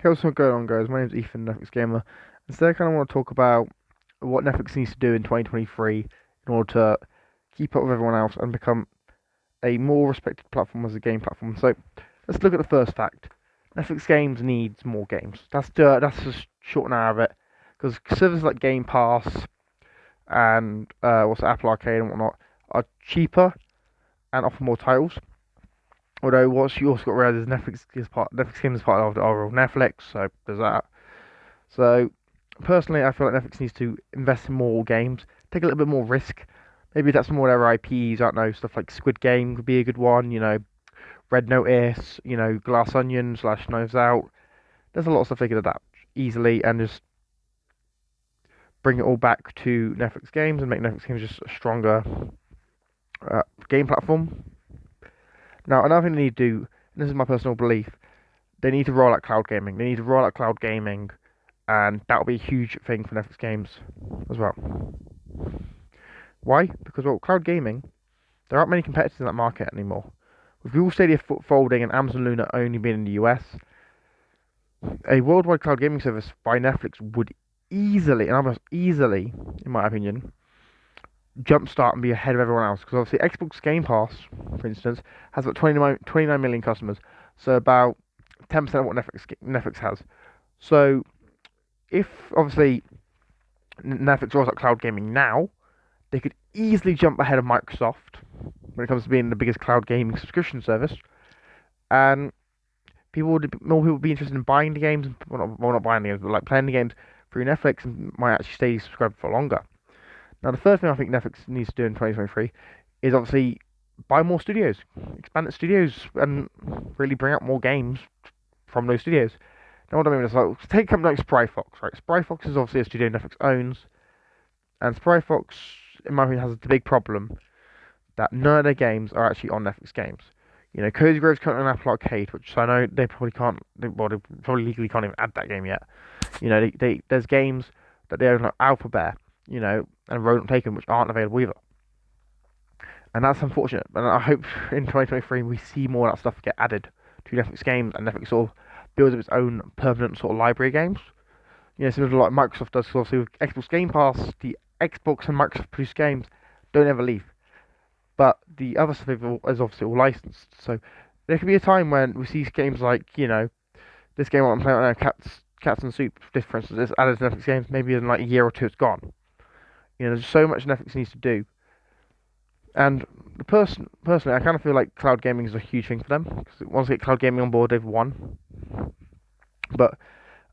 Hey, what's going on, guys? My name's Ethan, Netflix Gamer. And today I kind of want to talk about what Netflix needs to do in 2023 in order to keep up with everyone else and become a more respected platform as a game platform. So let's look at the first fact. Netflix Games needs more games. That's the short and narrow of it. Because services like Game Pass and Apple Arcade and whatnot are cheaper and offer more titles. Although what you also got to realize is Netflix Games is part of the overall Netflix, so there's that. So personally, I feel like Netflix needs to invest in more games, take a little bit more risk. Maybe that's more their IPs. I don't know, stuff like Squid Game could be a good one. Red Notice. Glass Onion slash Knives Out. There's a lot of stuff they could adapt easily and just bring it all back to Netflix games and make Netflix games just a stronger game platform. Now, another thing they need to do, and this is my personal belief, they need to roll out cloud gaming. They need to roll out cloud gaming, and that'll be a huge thing for Netflix games as well. Why? Because, well, cloud gaming, there aren't many competitors in that market anymore. With Google Stadia folding and Amazon Luna only being in the US, a worldwide cloud gaming service by Netflix would easily, and almost easily, in my opinion, jumpstart and be ahead of everyone else. Because obviously, Xbox Game Pass, for instance, has about 29 million customers, so about 10% of what Netflix has. So, if obviously Netflix rolls out cloud gaming now, they could easily jump ahead of Microsoft when it comes to being the biggest cloud gaming subscription service, and more people would be interested in buying the games, not buying the games, but like playing the games through Netflix and might actually stay subscribed for longer. Now, the third thing I think Netflix needs to do in 2023 is obviously buy more studios, expand its studios, and really bring out more games from those studios. Now, what I mean is, like, take a company like Spryfox, right? Spryfox is obviously a studio Netflix owns, and Spryfox, in my opinion, has the big problem that none of their games are actually on Netflix games. Cozy Grove's currently on Apple Arcade, which I know they probably can't, well, they probably legally can't even add that game yet. There's games that they own like Alpha Bear, and Rodent Taken, which aren't available either. And that's unfortunate. And I hope in 2023 we see more of that stuff get added to Netflix games and Netflix sort of builds up its own permanent sort of library of games. Similar to like Microsoft does, 'cause obviously with Xbox Game Pass, the Xbox and Microsoft produced games don't ever leave. But the other stuff is obviously all licensed. So there could be a time when we see games like, this game I'm playing right now, Cats and Soup, this for instance, is added to Netflix games, maybe in like a year or two it's gone. There's so much Netflix needs to do. And personally, I kind of feel like cloud gaming is a huge thing for them, because once they get cloud gaming on board, they've won. But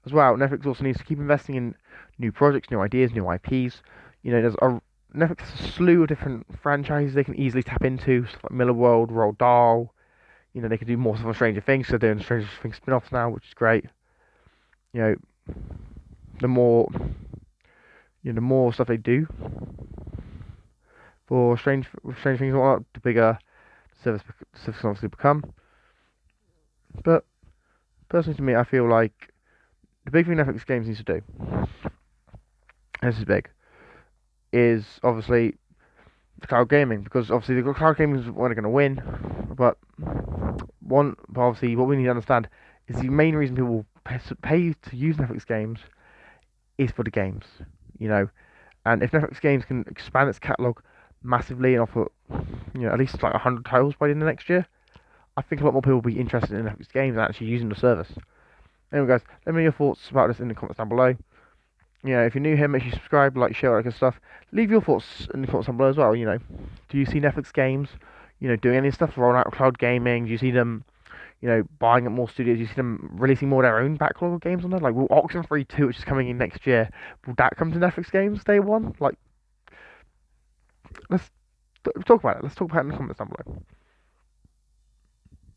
as well, Netflix also needs to keep investing in new projects, new ideas, new IPs. Netflix has a slew of different franchises they can easily tap into, stuff like Miller World, Roald Dahl. They can do more stuff on Stranger Things, so they're doing Stranger Things spin-offs now, which is great. You know, the more the more stuff they do for Stranger Things and whatnot, the bigger the service can obviously become. But personally, to me, I feel like the big thing Netflix games needs to do, and this is big, is obviously the cloud gaming, because obviously the cloud gaming is what they're going to win. But obviously, what we need to understand is the main reason people pay to use Netflix games is for the games, you know. And if Netflix games can expand its catalog massively and offer, at least like 100 titles by the end of next year, I think a lot more people will be interested in Netflix games and actually using the service. Anyway, guys, let me know your thoughts about this in the comments down below. If you're new here, make sure you subscribe, like, share, all that good stuff. Leave your thoughts in the comments down below as well. Do you see Netflix games, doing any stuff, rolling out cloud gaming? Do you see them, buying up more studios? Do you see them releasing more of their own backlog of games on there? Like, will Oxenfree 2, which is coming in next year, will that come to Netflix games day one? Like, let's talk about it. Let's talk about it in the comments down below.